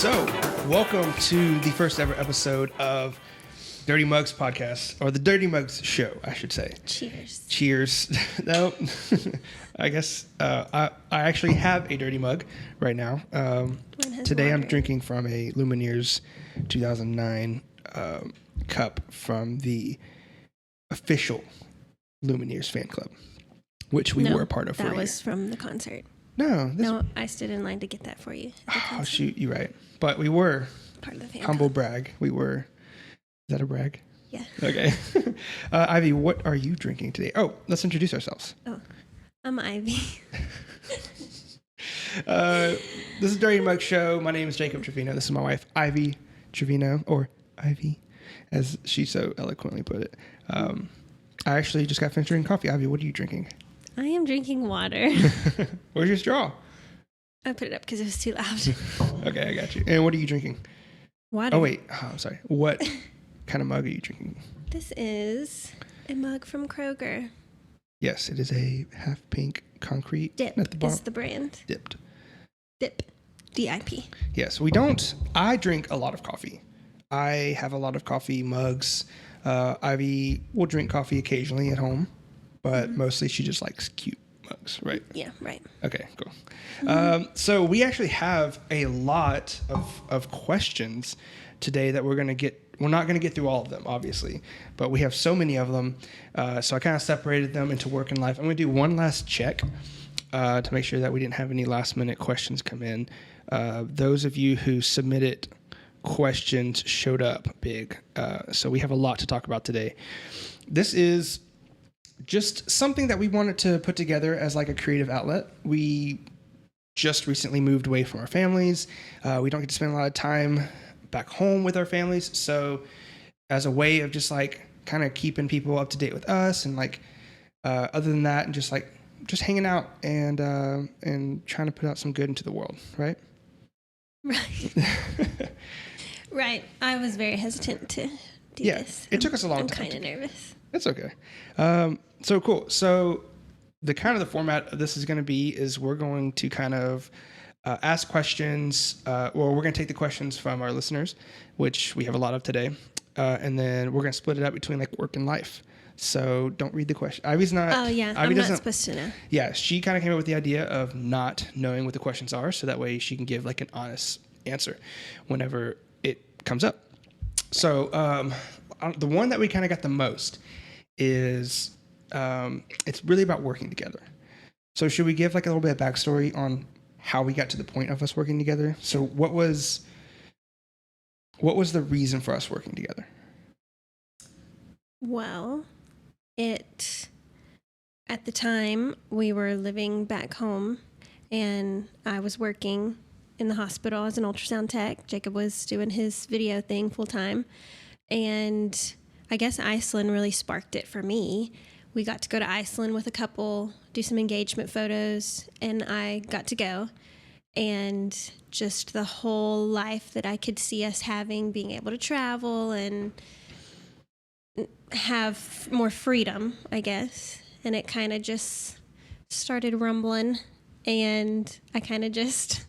So, welcome to the first ever episode of Dirty Mugs podcast, or the Dirty Mugs show, I should say. Cheers. Cheers. No, I guess I actually have a dirty mug right now. Today I'm drinking from a Lumineers 2009 cup from the official Lumineers fan club, which we were a part of for a year. That was from the concert. No, I stood in line to get that for you. Oh, shoot, you're right. But we were part of the fan humble club. brag. We were. Is that a brag? Yeah. Okay. Ivy, what are you drinking today? Oh, let's introduce ourselves. Oh, I'm Ivy. This is Dirty Mug Show. My name is Jacob Trevino. This is my wife, Ivy Trevino, or Ivy, as she so eloquently put it. I actually just got finished drinking coffee. Ivy, what are you drinking? I am drinking water. Where's your straw? I put it up because it was too loud. Okay, I got you. And what are you drinking? Water. Oh, wait. Oh, I'm sorry. What kind of mug are you drinking? This is a mug from Kroger. Yes, it is a half pink concrete. Dip at the bottom. is the brand. Dipped. Dip. D-I-P. Yes, I drink a lot of coffee. I have a lot of coffee mugs. Ivy will drink coffee occasionally at home, but mostly she just likes cute mugs, right? Yeah, right. Okay, cool. So we actually have a lot of questions today that we're not going to get through all of them, obviously, but we have so many of them. So I kind of separated them into work and life. I'm going to do one last check to make sure that we didn't have any last minute questions come in. Those of you who submitted questions showed up big. So we have a lot to talk about today. This is just something that we wanted to put together as like a creative outlet. We just recently moved away from our families. We don't get to spend a lot of time back home with our families. So as a way of just like kind of keeping people up to date with us and like other than that and just hanging out and trying to put out some good into the world, right? Right. Right. I was very hesitant to do this. It took us a long time. I'm kind of nervous. That's okay. So cool. So the format of this is going to be is we're going to kind of ask questions, or we're going to take the questions from our listeners, which we have a lot of today, and then we're going to split it up between like work and life. So don't read the question. Ivy's not. Oh yeah, I'm not supposed to know. Yeah, she kind of came up with the idea of not knowing what the questions are, so that way she can give like an honest answer whenever it comes up. So the one that we kind of got the most is it's really about working together. So should we give like a little bit of backstory on how we got to the point of us working together? So what was the reason for us working together? Well, at the time we were living back home and I was working in the hospital as an ultrasound tech. Jacob was doing his video thing full time. And I guess Iceland really sparked it for me. We got to go to Iceland with a couple, do some engagement photos, and I got to go. And just the whole life that I could see us having, being able to travel and have more freedom, I guess. And it kind of just started rumbling, and I kind of just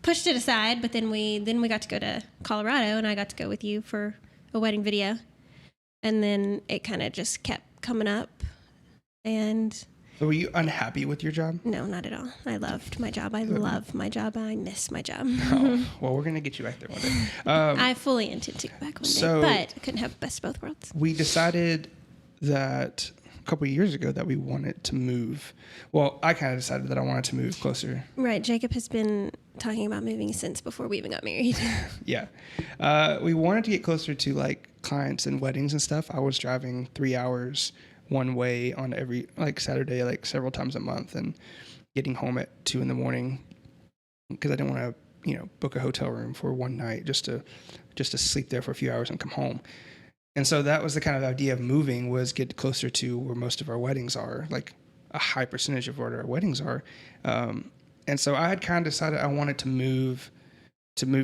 pushed it aside. But then we got to go to Colorado, and I got to go with you for a wedding video. And then it kind of just kept coming up. And so were you unhappy with your job? No, not at all. I loved my job. I love my job. I miss my job. Oh, well, we're going to get you back there one day. I fully intend to go back one day, but I couldn't have best of both worlds. We decided that a couple of years ago that we wanted to move. Well, I kind of decided that I wanted to move closer. Right. Jacob has been talking about moving since before we even got married. Yeah. We wanted to get closer to like clients and weddings and stuff. I was driving 3 hours one way on every like Saturday, like several times a month, and getting home at 2 a.m. because I didn't want to, book a hotel room for one night just to sleep there for a few hours and come home. And so that was the kind of idea of moving, was get closer to where most of our weddings are, like a high percentage of where our weddings are. And so I had kind of decided I wanted to move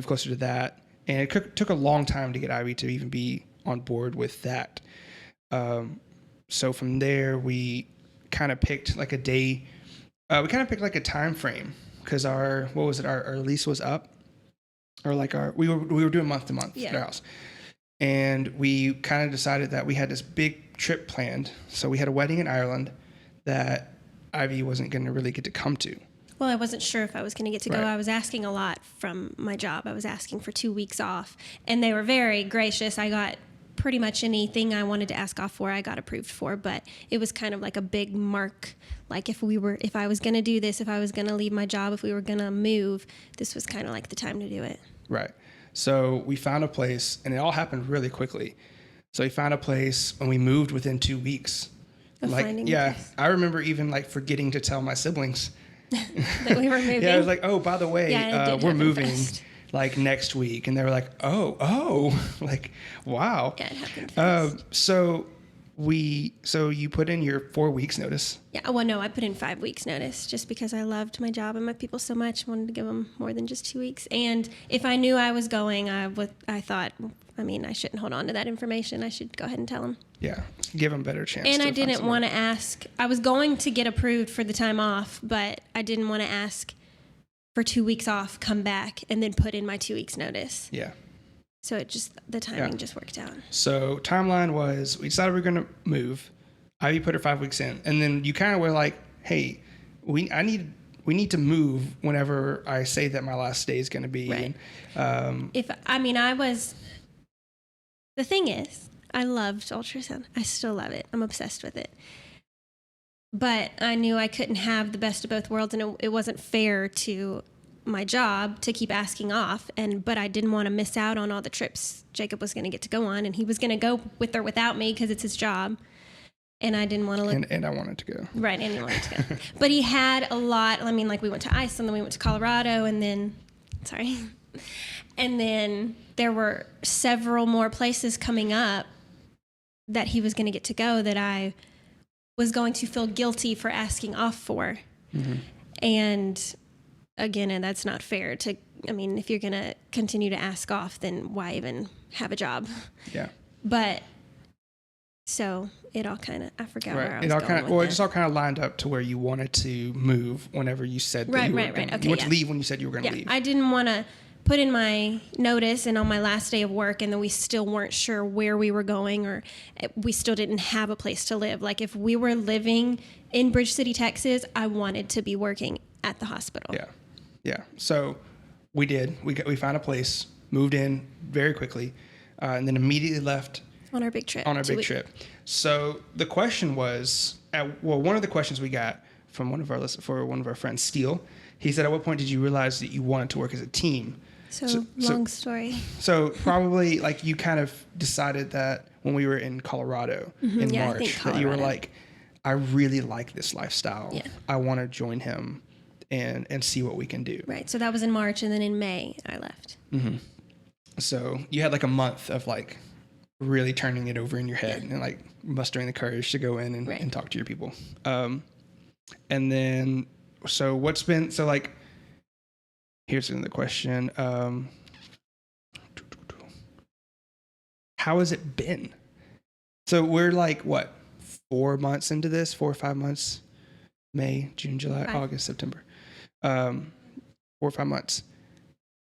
closer to that. And it took a long time to get Ivy to even be on board with that. So from there, we kind of picked like a day. We kind of picked like a time frame because our lease was up. or like we were doing month to month at Yeah. our house, and we kind of decided that we had this big trip planned. So we had a wedding in Ireland that Ivy wasn't going to really get to come to. Well, I wasn't sure if I was going to get to go. Right. I was asking a lot from my job. I was asking for 2 weeks off, and they were very gracious. I got pretty much anything I wanted to ask off for, I got approved for, but it was kind of like a big mark. Like if I was going to do this, if I was going to leave my job, if we were going to move, this was kind of like the time to do it. Right. So we found a place, and it all happened really quickly. So we found a place, and we moved within 2 weeks. Of finding a yeah, place. I remember even like forgetting to tell my siblings. That we were moving. Yeah, I was like, oh, by the way, Yeah, it did we're happen moving fast. like next week, and they were like, oh, like, wow. Yeah, it happened fast. So you put in your 4 weeks notice. Yeah, well, no, I put in 5 weeks notice just because I loved my job and my people so much. I wanted to give them more than just 2 weeks. And if I knew I was going, I thought, I shouldn't hold on to that information. I should go ahead and tell them. Yeah, give them a better chance. And to I find didn't somewhere. want to ask. I was going to get approved for the time off, but I didn't want to ask for 2 weeks off, come back, and then put in my 2 weeks notice. Yeah. So the timing just worked out. So timeline was we decided we were going to move. Ivy put her 5 weeks in, and then you kind of were like, "Hey, we need to move whenever I say that my last day is going to be." Right. And, The thing is, I loved ultrasound. I still love it. I'm obsessed with it. But I knew I couldn't have the best of both worlds, and it wasn't fair to my job to keep asking off. But I didn't want to miss out on all the trips Jacob was going to get to go on, and he was going to go with or without me because it's his job. And I didn't want to look and I wanted to go. right, and he wanted to go. But he had a lot. I mean, like we went to Iceland, then we went to Colorado, and then there were several more places coming up that he was going to get to go that I was going to feel guilty for asking off for. Mm-hmm. And again, and that's not fair if you're going to continue to ask off, then why even have a job? Yeah. But so it all kind of, I forgot where I Right. was going with It that. just all kind of lined up to where you wanted to move whenever you said that Right, you were right, gonna, right. you Okay, wanted yeah. to leave when you said you were going to Yeah, leave. I didn't want to put in my notice and on my last day of work, and then we still weren't sure where we were going, or we still didn't have a place to live. Like if we were living in Bridge City, Texas, I wanted to be working at the hospital. Yeah. Yeah. So we did. We found a place, moved in very quickly, and then immediately left On our big trip. on our big trip. So the question was, one of the questions we got from one of our friends, Steele, he said, "At what point did you realize that you wanted to work as a team?" So long story. So probably like you kind of decided that when we were in Colorado in Yeah, I March, think that you were Colorado. like, I really like this lifestyle. Yeah. I want to join him and see what we can do. Right. So that was in March, and then in May I left. So you had like a month of like really turning it over in your head and like mustering the courage to go in and, Right. and talk to your people. And then, here's another question. How has it been? So we're like, what, 4 months into this, 4 or 5 months, May, June, July, 5. August, September, 4 or 5 months.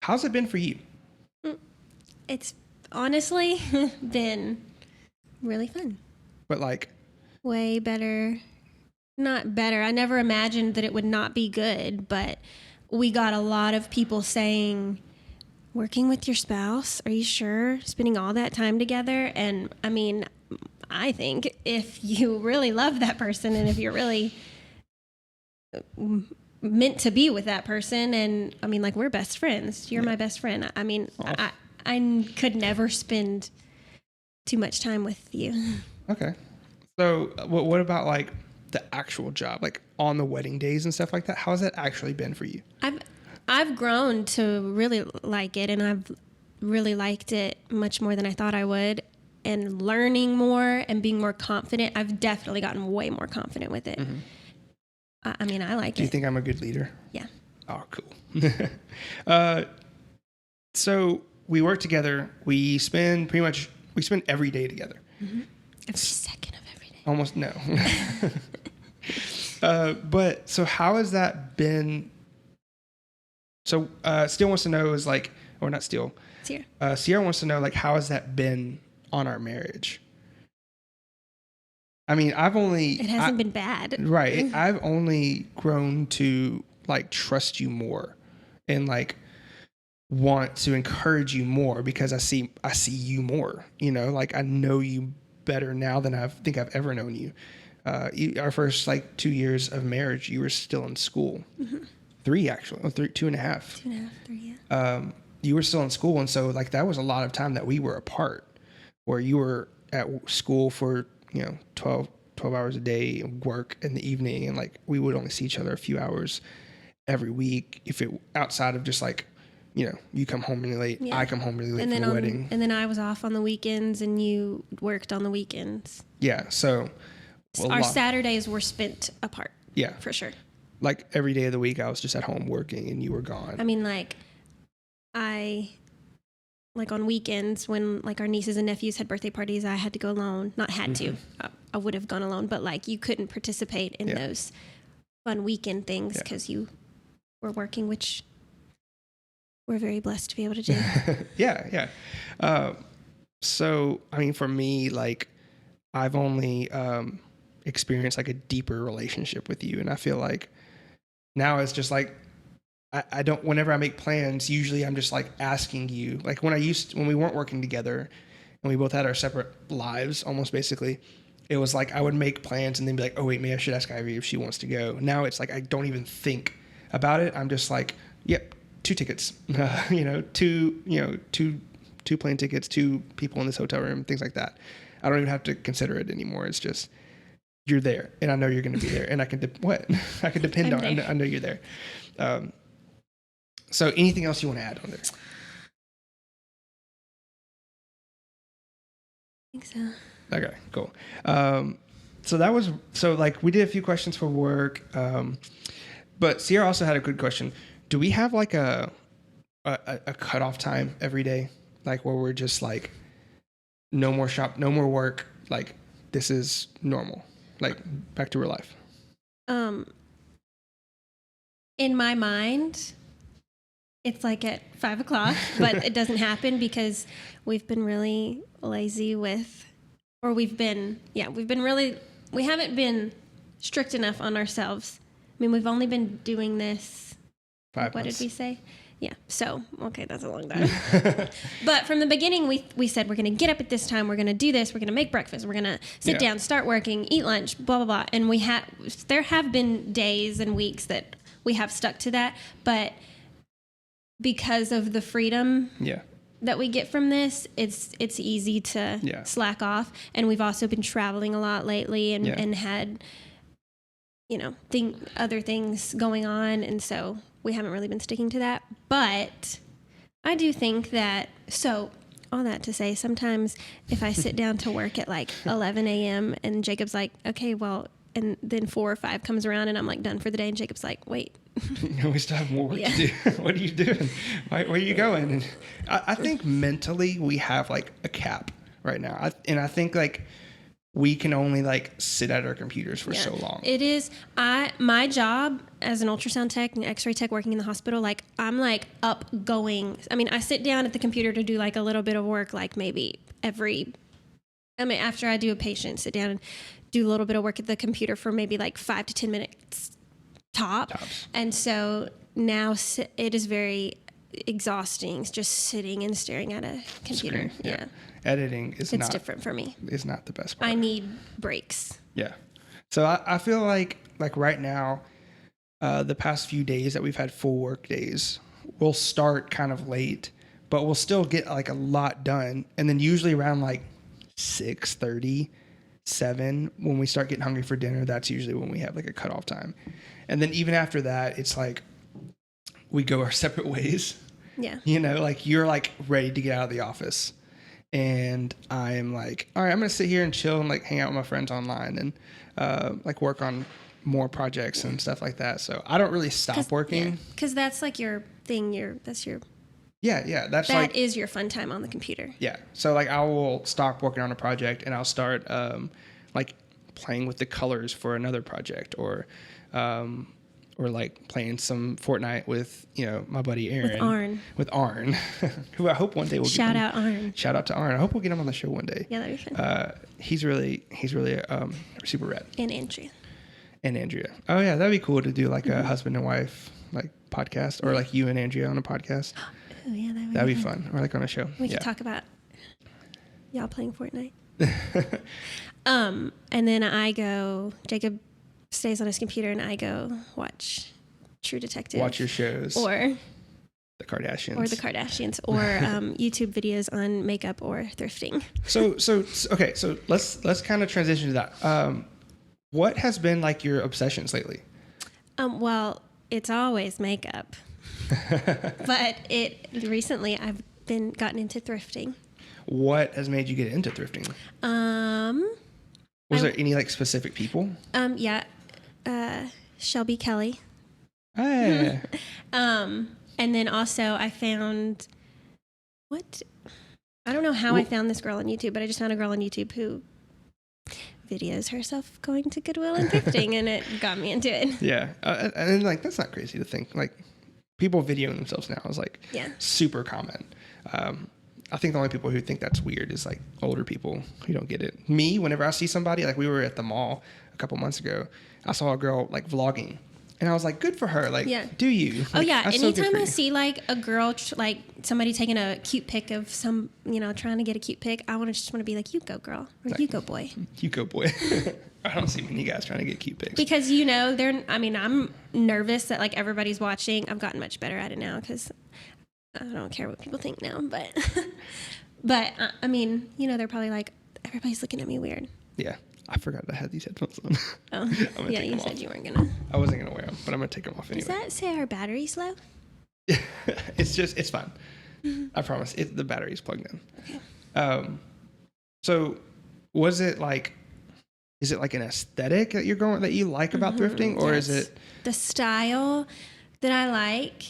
How's it been for you? It's honestly been really fun. But like, Way better. Not better. I never imagined that it would not be good, but we got a lot of people saying, working with your spouse, are you sure? Spending all that time together? And I mean, I think if you really love that person and if you're really meant to be with that person, and I mean, like, we're best friends. You're my best friend. I mean, I could never spend too much time with you. okay. So what about like the actual job, like on the wedding days and stuff like that? How has that actually been for you? I've grown to really like it, and I've really liked it much more than I thought I would. And learning more and being more confident, I've definitely gotten way more confident with it. Mm-hmm. I mean, I like Do you it. think I'm a good leader? Yeah. Oh, cool. So we work together. We spend every day together. Every second of every day. Almost no. But so how has that been? So Steele wants to know is like, or not steal. Sierra. Sierra wants to know, like, how has that been on our marriage? I mean, It hasn't been bad. Right. I've only grown to like trust you more and like want to encourage you more because I see you more, you know, like I know you better now than I think I've ever known you. Our first like 2 years of marriage, you were still in school. Mm-hmm. 3 actually, 2.5. 2.5, 3, yeah. You were still in school. And so like that was a lot of time that we were apart where you were at school for, you know, 12 hours a day and work in the evening. And like, we would only see each other a few hours every week. If it outside of just like, you know, you come home really late, I come home really late from the wedding. And then I was off on the weekends and you worked on the weekends. Yeah. So our Saturdays were spent apart. Yeah. For sure. Like every day of the week I was just at home working and you were gone. I mean, like on weekends when like our nieces and nephews had birthday parties, I had to go alone. Not had to. I would have gone alone, but like you couldn't participate in those fun weekend things because you were working, which we're very blessed to be able to do. Yeah. So, I mean, for me, like I've only experienced like a deeper relationship with you. And I feel like now it's just like, I don't, whenever I make plans, usually I'm just like asking you, like when we weren't working together and we both had our separate lives, almost basically, it was like I would make plans and then be like, oh wait, maybe I should ask Ivy if she wants to go. Now it's like I don't even think about it. I'm just like, yep, 2 tickets, two plane tickets, 2 people in this hotel room, things like that. I don't even have to consider it anymore. It's just you're there, and I know you're going to be there, and I can I can depend on. I know you're there. So anything else you want to add on there? I think so. Okay, cool. So like we did a few questions for work, but Sierra also had a good question. Do we have like a cutoff time every day, like where we're just like no more shop, no more work, like this is normal, like back to real life? In my mind, it's like at 5 o'clock, but it doesn't happen because we've been really lazy we haven't been strict enough on ourselves. I mean, we've only been doing this. 5 months. What did we say? Yeah. So, okay, that's a long time. But from the beginning, we said we're going to get up at this time. We're going to do this. We're going to make breakfast. We're going to sit down, start working, eat lunch, blah, blah, blah. And there have been days and weeks that we have stuck to that. But because of the freedom that we get from this, it's easy to slack off. And we've also been traveling a lot lately and had, other things going on. And so we haven't really been sticking to that. But I do think that, so all that to say, sometimes if I sit down to work at like 11 a.m. and Jacob's like, okay, well, and then 4 or 5 comes around and I'm like done for the day. And Jacob's like, wait. We still have more work to do. What are you doing? Where are you going? And I think mentally we have like a cap right now. I think like we can only like sit at our computers for so long. It is. My job as an ultrasound tech and x-ray tech working in the hospital, like I'm like up going. I mean, I sit down at the computer to do like a little bit of work, like maybe after I do a patient, sit down and do a little bit of work at the computer for maybe like 5 to 10 minutes tops. And so now it is very exhausting just sitting and staring at a computer. Screen, yeah. Editing is it's different for me. It's not the best part. I need breaks. Yeah. So I feel like right now, the past few days that we've had full work days, we'll start kind of late, but we'll still get like a lot done. And then usually around like 6:30, 7, when we start getting hungry for dinner, that's usually when we have like a cutoff time. And then even after that, it's like we go our separate ways. Yeah. Like you're like ready to get out of the office. And I'm like, all right, I'm going to sit here and chill and like hang out with my friends online and like work on more projects and stuff like that. So I don't really stop working. Because that's like your thing. That is your fun time on the computer. Yeah. So like I will stop working on a project and I'll start like playing with the colors for another project or or like playing some Fortnite with, my buddy Aaron. With Arn. Who I hope one day we'll Shout out Arn. Shout out to Arn. I hope we'll get him on the show one day. Yeah, that'd be fun. He's really super rad. And Andrea. Oh yeah, that'd be cool to do like a husband and wife like podcast, or like you and Andrea on a podcast. Oh yeah, that'd be fun. Or like on a show. We could talk about y'all playing Fortnite. And then Jacob stays on his computer and I go watch True Detective. Watch your shows. Or the Kardashians. Or YouTube videos on makeup or thrifting. So let's kind of transition to that. What has been like your obsessions lately? Well, it's always makeup. But recently I've gotten into thrifting. What has made you get into thrifting? Was there any like specific people? Yeah. Shelby Kelly. Hey. And then also I found I don't know how I found this girl on YouTube, but I just found a girl on YouTube who videos herself going to Goodwill and thrifting, and it got me into it. Yeah. And like, that's not crazy to think. Like, people videoing themselves now is like super common. I think the only people who think that's weird is like older people who don't get it. Me, whenever I see somebody, like we were at the mall a couple months ago, I saw a girl like vlogging, and I was like, good for her. Like, do you? Like, oh yeah. Anytime I you. see like a girl, like somebody taking a cute pic of some, trying to get a cute pic, I just want to be like, you go girl, or like, you go boy. You go boy. I don't see many guys trying to get cute pics. Because, I'm nervous that like everybody's watching. I've gotten much better at it now because I don't care what people think now, but they're probably like, everybody's looking at me weird. Yeah. I forgot I had these headphones on. Oh, yeah, you said you weren't going to. I wasn't going to wear them, but I'm going to take them off anyway. Does that say our battery's low? It's fine. I promise. The battery's plugged in. Okay. So is it like an aesthetic that you like about thrifting, or is it the style that I like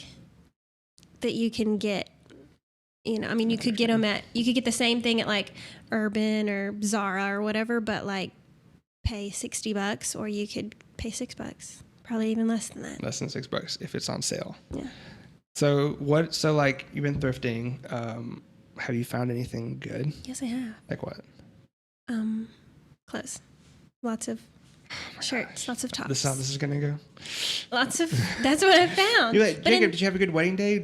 that you can get? You could get the same thing at like Urban or Zara or whatever, but like pay $60, or you could pay $6, probably even less than that. Less than $6 if it's on sale. Yeah. So like you've been thrifting. Have you found anything good? Yes, I have. Like what? Clothes. Lots of shirts, lots of tops. This is how this is gonna go. That's what I found. You're like, Jacob, did you have a good wedding day?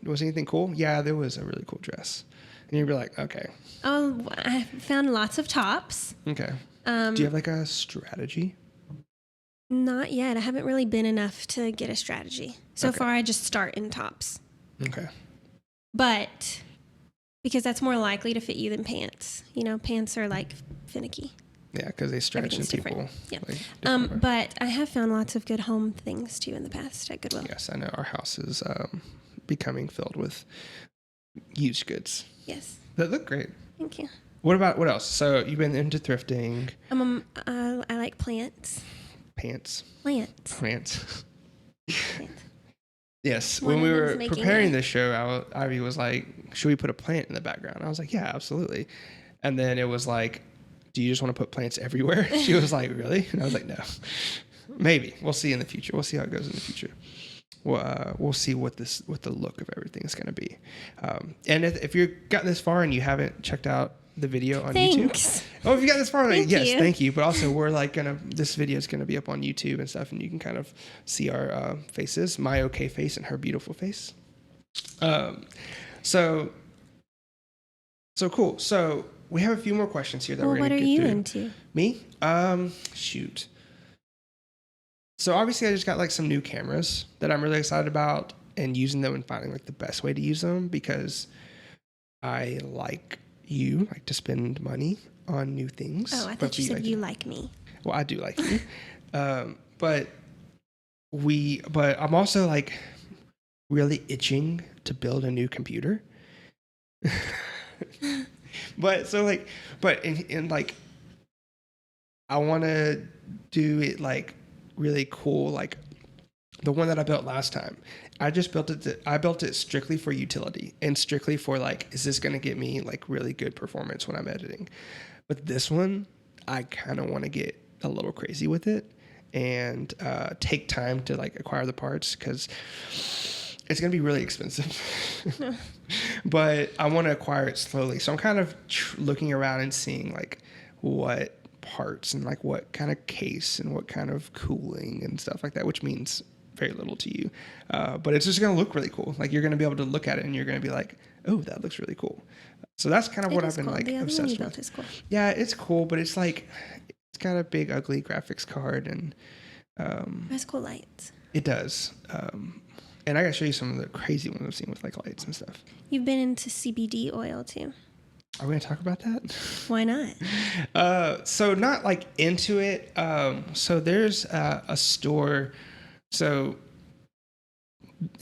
Was anything cool? Yeah, there was a really cool dress. And you'd be like, okay. Oh, I found lots of tops. Okay. Do you have like a strategy? Not yet. I haven't really been enough to get a strategy. So far, I just start in tops. Okay. But because that's more likely to fit you than pants. Pants are like finicky. Yeah, because they stretch and people. Yeah. But I have found lots of good home things too in the past at Goodwill. Yes, I know our house is becoming filled with used goods. Yes. That look great. Thank you. What else? So you've been into thrifting. I like plants. Plants. Yes. When we were preparing this show, Ivy was like, should we put a plant in the background? I was like, yeah, absolutely. And then it was like, do you just want to put plants everywhere? She was like, really? And I was like, no. Maybe. We'll see in the future. We'll see how it goes in the future. We'll see what the look of everything is going to be. And if you've gotten this far and you haven't checked out the video on YouTube. Oh, if you got this far, yes, thank you. But also, we're like this video is gonna be up on YouTube and stuff, and you can kind of see our faces, my okay face and her beautiful face. So cool. So we have a few more questions here that we're gonna get through. What are you into? Me? Shoot. So obviously, I just got like some new cameras that I'm really excited about, and using them and finding like the best way to use them, because I like to spend money on new things. Oh, I thought you said you like me. Well, I do like you. But I'm also like really itching to build a new computer. I want to do it like really cool, like the one that I built last time. I built it strictly for utility and strictly for like, is this going to get me like really good performance when I'm editing? But this one, I kind of want to get a little crazy with it and take time to like acquire the parts because it's going to be really expensive. But I want to acquire it slowly. So I'm kind of looking around and seeing like what parts and like what kind of case and what kind of cooling and stuff like that, which means very little to you. But it's just going to look really cool. Like you're going to be able to look at it and you're going to be like, oh, that looks really cool. So that's kind of what I've been like obsessed with. Is cool. Yeah, it's cool, but it's like, it's got a big, ugly graphics card and it has cool lights. it does. And I got to show you some of the crazy ones I've seen with like lights and stuff. You've been into CBD oil too. Are we going to talk about that? Why not? So not like into it. So there's a store. So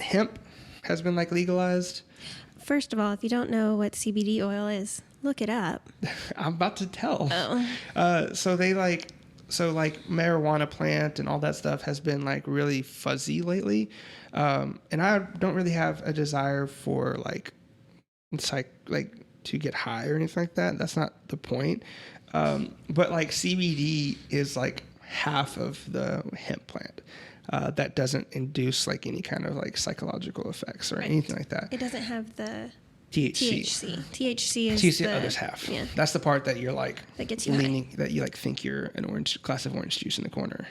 hemp has been like legalized. First of all, if you don't know what CBD oil is, look it up. I'm about to tell. Oh. So marijuana plant and all that stuff has been like really fuzzy lately. And I don't really have a desire for like to get high or anything like that. That's not the point. But like CBD is like half of the hemp plant. That doesn't induce like any kind of like psychological effects or anything like that. It doesn't have the THC. THC is THC the other half. Yeah. That's the part that you're like That gets you leaning, that you like think you're an orange glass of orange juice in the corner.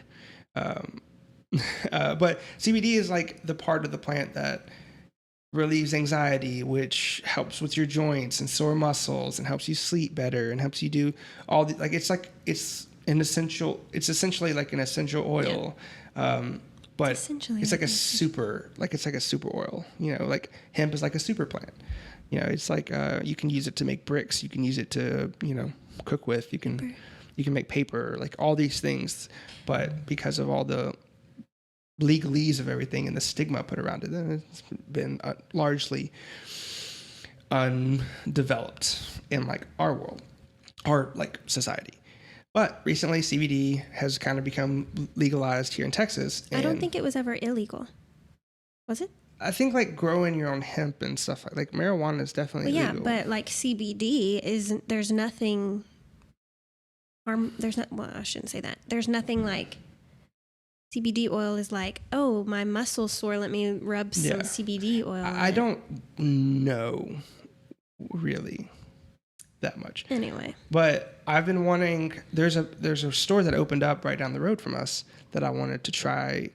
But CBD is like the part of the plant that relieves anxiety, which helps with your joints and sore muscles and helps you sleep better and helps you do all the, it's essentially like an essential oil. But it's like a super oil, like hemp is like a super plant. It's like, you can use it to make bricks. You can use it to, cook with, you can make paper, like all these things. But because of all the legalese of everything and the stigma put around it, then it's been largely undeveloped in like our world, our like society. But recently CBD has kind of become legalized here in Texas. I don't think it was ever illegal. Was it? I think like growing your own hemp and stuff like marijuana is definitely legal. Yeah, but like CBD there's nothing I shouldn't say that. There's nothing like CBD oil is like, oh, my muscle's sore, let me rub some CBD oil. I don't know really that much. Anyway. But I've been wanting, there's a store that opened up right down the road from us that I wanted to try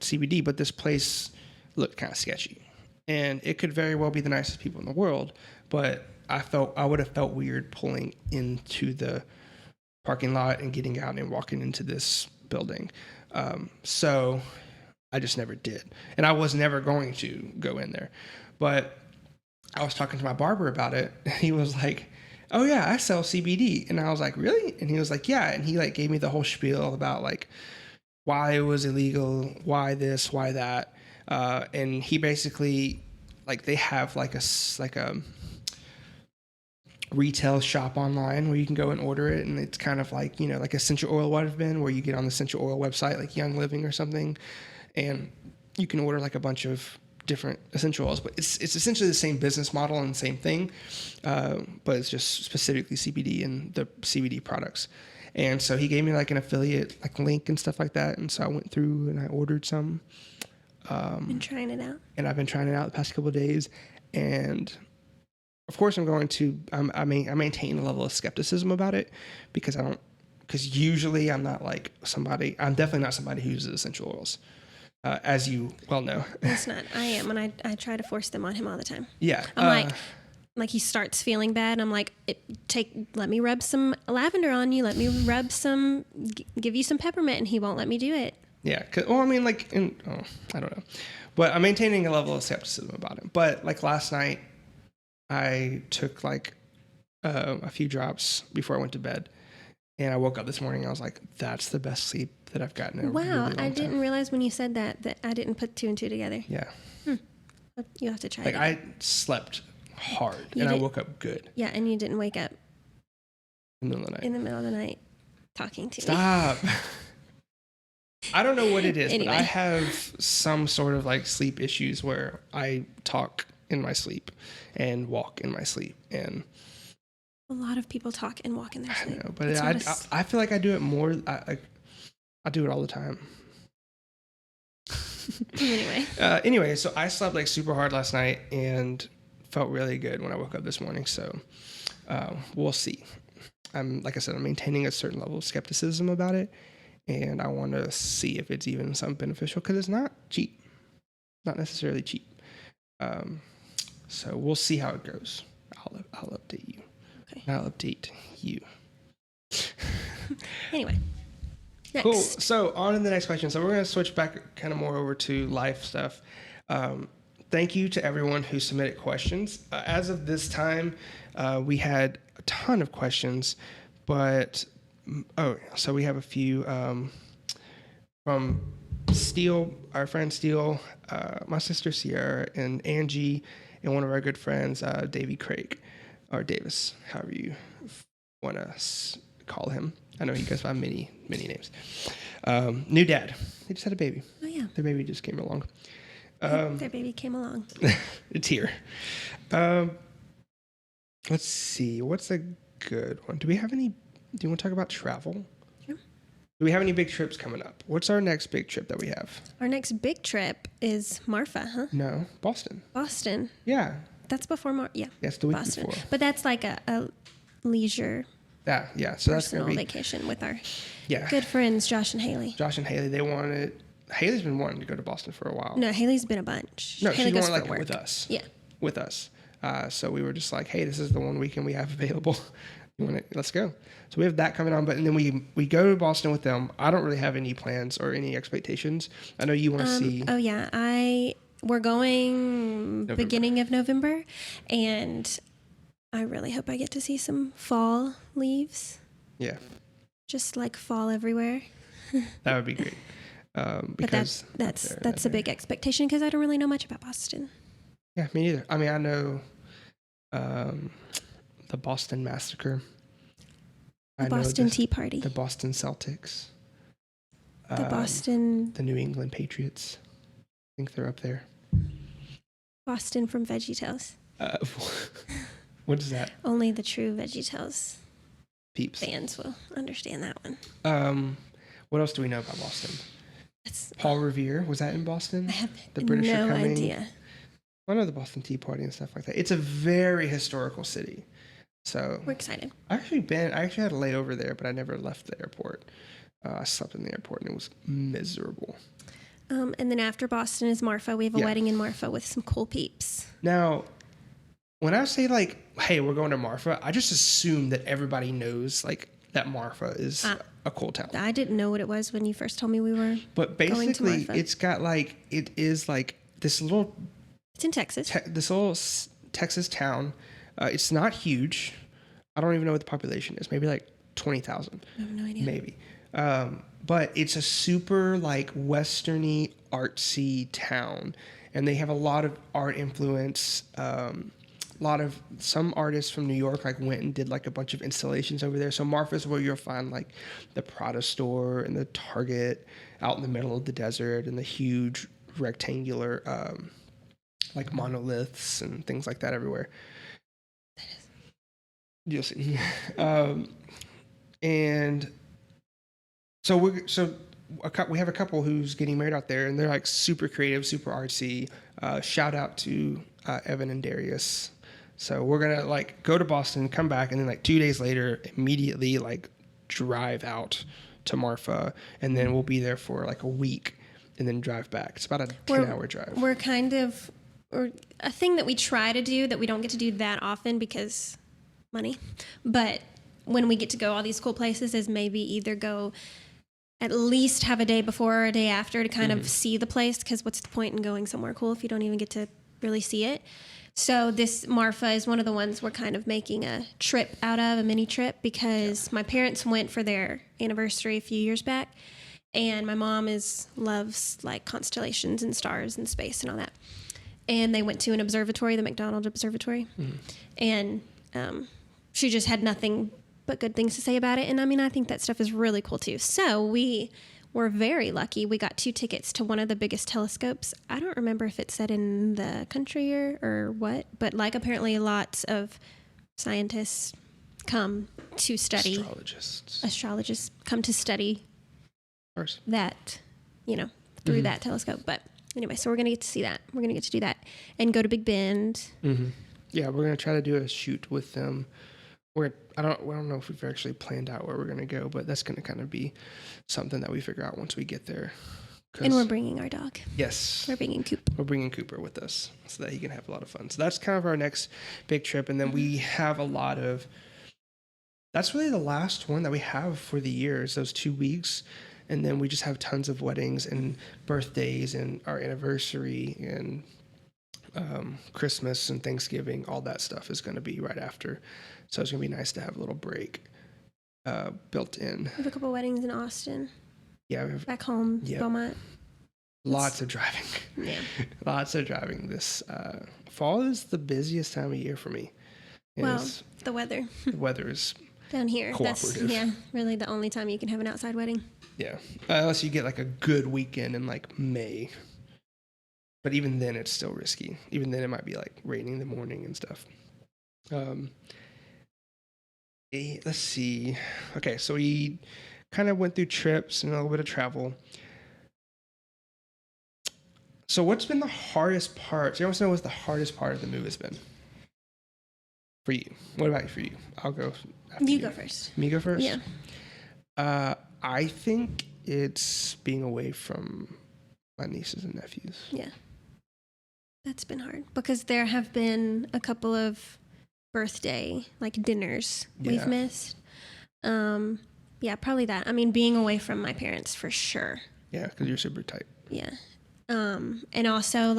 CBD, but this place looked kind of sketchy. And it could very well be the nicest people in the world, but I would have felt weird pulling into the parking lot and getting out and walking into this building. So I just never did. And I was never going to go in there. But I was talking to my barber about it, and he was like, oh yeah, I sell CBD. And I was like, really? And he was like, yeah. And he like gave me the whole spiel about like why it was illegal, why this, why that. And he basically, like, they have like a retail shop online where you can go and order it, and it's kind of like, like essential oil would have been, where you get on the essential oil website like Young Living or something, and you can order like a bunch of different essential oils, but it's essentially the same business model and same thing, but it's just specifically CBD and the CBD products. And so he gave me like an affiliate like link and stuff like that, and so I went through and I ordered some. Been trying it out. And I've been trying it out the past couple of days, and of course I'm going to I maintain a level of skepticism about it because usually I'm definitely not somebody who uses essential oils, as you well know. It's not. I am, and I try to force them on him all the time. Yeah. I'm like he starts feeling bad. I'm like, let me rub some lavender on you. Let me rub give you some peppermint, and he won't let me do it. Yeah. I don't know, but I'm maintaining a level of skepticism about it. But like last night, I took like a few drops before I went to bed, and I woke up this morning and I was like, that's the best sleep that I've gotten in a really long time. I didn't realize when you said that I didn't put two and two together. Yeah. You have to try it. I slept hard and I woke up good. Yeah, and you didn't wake up in the middle of the night. In the middle of the night talking to me. Stop. I don't know what it is, Anyway. but I have some sort of like sleep issues where I talk in my sleep and walk in my sleep, and a lot of people talk and walk in their sleep. I know, but I feel like I do it more. I do it all the time. Anyway. So I slept like super hard last night and felt really good when I woke up this morning. So we'll see. Like I said, I'm maintaining a certain level of skepticism about it, and I want to see if it's even some beneficial because it's not cheap, not necessarily cheap. So we'll see how it goes. I'll update you. Okay. I'll update you. Anyway. Next. Cool. So on to the next question. So we're going to switch back kind of more over to life stuff. Thank you to everyone who submitted questions. As of this time, we had a ton of questions, but so we have a few from Steele, our friend Steele, my sister Sierra, and Angie, and one of our good friends, Davey Craig, or Davis, however you want to call him. I know he goes by many names. New dad. They just had a baby. Oh, yeah. Their baby just came along. Their baby came along. It's here. Let's see. What's a good one? Do you want to talk about travel? Sure. Do we have any big trips coming up? What's our next big trip that we have? Our next big trip is Marfa, huh? No, Boston. Boston. Yeah. That's before yeah. That's the week Boston. before. But that's like a leisure Yeah. So that's personal going to be vacation with our yeah. good friends Josh and Haley. Josh and Haley, Haley's been wanting to go to Boston for a while. No, Haley's been a bunch. No, Haley she's goes going for like work. with us. Yeah. With us. So we were just like, hey, this is the one weekend we have available. Let's go. So we have that coming on, and then we go to Boston with them. I don't really have any plans or any expectations. I know you want to see. Oh yeah, we're going beginning of November, and I really hope I get to see some fall leaves. Yeah. Just like fall everywhere. That would be great. Because but that's a big expectation because I don't really know much about Boston. Yeah, me neither. I mean, I know the Boston Massacre. The Boston Tea Party. The Boston Celtics. The New England Patriots. I think they're up there. Boston from VeggieTales. What is that? Only the true VeggieTales peeps fans will understand that one. What else do we know about Boston? That's, Paul Revere, was that in Boston? I have the British no are coming. idea. I know the Boston Tea Party and stuff like that. It's a very historical city. So we're excited. I actually had a layover there, but I never left the airport. I slept in the airport and it was miserable. And then after Boston is Marfa. We have a wedding in Marfa with some cool peeps. Now, when I say like, hey, we're going to Marfa, I just assume that everybody knows like that Marfa is a cool town. I didn't know what it was when you first told me we were. But basically, it's got like it is like this little. It's in Texas. This little Texas town. It's not huge. I don't even know what the population is. Maybe like 20,000. I have no idea. Maybe. But it's a super like westerny artsy town, and they have a lot of art influence. Some artists from New York like went and did like a bunch of installations over there. So Marfa is where you'll find like the Prada store and the Target out in the middle of the desert, and the huge rectangular like monoliths and things like that everywhere. You'll see. And so we have a couple who's getting married out there, and they're like super creative, super artsy. Shout out to Evan and Darius. So we're gonna like go to Boston, come back, and then like 2 days later, immediately like drive out to Marfa, and then we'll be there for like a week, and then drive back. It's about a 10-hour drive. We're or a thing that we try to do that we don't get to do that often because money, but when we get to go all these cool places is maybe either go at least have a day before or a day after to kind of see the place, because what's the point in going somewhere cool if you don't even get to really see it? So this Marfa is one of the ones we're kind of making a trip out of, a mini trip, because my parents went for their anniversary a few years back, and my mom loves like constellations and stars and space and all that. And they went to an observatory, the McDonald Observatory, and she just had nothing but good things to say about it. And I mean, I think that stuff is really cool too. So we were very lucky. We got 2 tickets to one of the biggest telescopes. I don't remember if it said in the country or what, but like apparently lots of scientists come to study. Astrologists come to study course. that, through that telescope. But anyway, so we're going to get to see that. We're going to get to do that and go to Big Bend. Mm-hmm. Yeah, we're going to try to do a shoot with them. I don't know if we've actually planned out where we're going to go, but that's going to kind of be something that we figure out once we get there. And we're bringing our dog. Yes. We're bringing Cooper. We're bringing Cooper with us so that he can have a lot of fun. So that's kind of our next big trip. And then we have that's really the last one that we have for the year is those 2 weeks. And then we just have tons of weddings and birthdays and our anniversary and Christmas and Thanksgiving. All that stuff is going to be right after. So it's going to be nice to have a little break built in. We have a couple weddings in Austin. Yeah. We have back home, Beaumont. Lots of driving. Yeah. Lots of driving. This fall is the busiest time of year for me. The weather. The weather is down here. cooperative. That's really the only time you can have an outside wedding. Yeah. Unless you get like a good weekend in like May. But even then it's still risky. Even then it might be like raining in the morning and stuff. Let's see. Okay, so we kind of went through trips and a little bit of travel. So what's been the hardest part? So you want to know what's the hardest part of the move has been? For you. What about for you? I'll go after you. Go first. Me go first? Yeah. I think it's being away from my nieces and nephews. Yeah. That's been hard because there have been a couple of birthday dinners we've missed. Yeah, probably that. I mean, being away from my parents for sure. Yeah, because you're super tight. Yeah. And also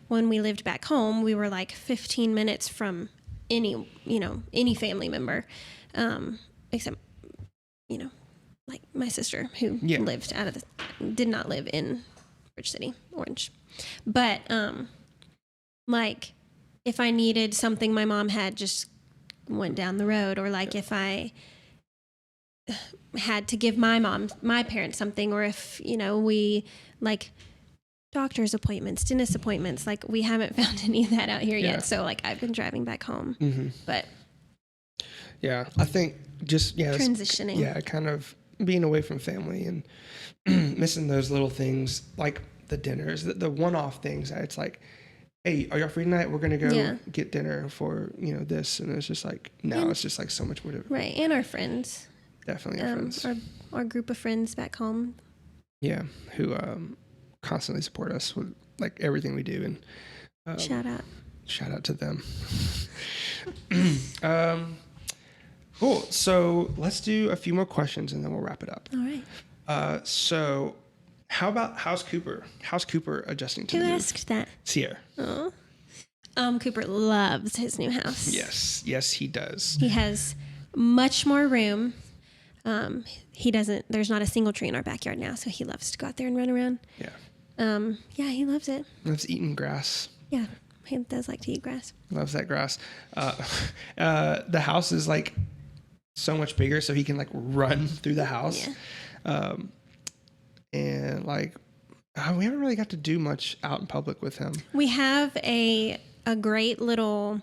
when we lived back home, we were 15 minutes from any family member, except, my sister who lived did not live in Bridge City, Orange. But, if I needed something my mom had just went down the road, or if I had to give my parents something, or if, we doctor's appointments, dentist appointments, we haven't found any of that out here yet. So I've been driving back home, but yeah, I think just, transitioning. Yeah. Kind of being away from family and missing those little things, like the dinners, the one-off things. It's hey, are y'all free tonight? We're going to go get dinner for, this. And it's just it's just so much more difficult. Right. And our friends. Definitely our friends. Our group of friends back home. Yeah. Who constantly support us with everything we do. And shout out to them. Cool. So let's do a few more questions and then we'll wrap it up. All right. So how's Cooper? How's Cooper adjusting to the move? Who asked that? Sierra. Oh. Cooper loves his new house. Yes, he does. He has much more room. There's not a single tree in our backyard now, so he loves to go out there and run around. Yeah. He loves it. Loves eating grass. Yeah, he does like to eat grass. Loves that grass. The house is so much bigger, so he can run through the house. Yeah. And we haven't really got to do much out in public with him. We have a great little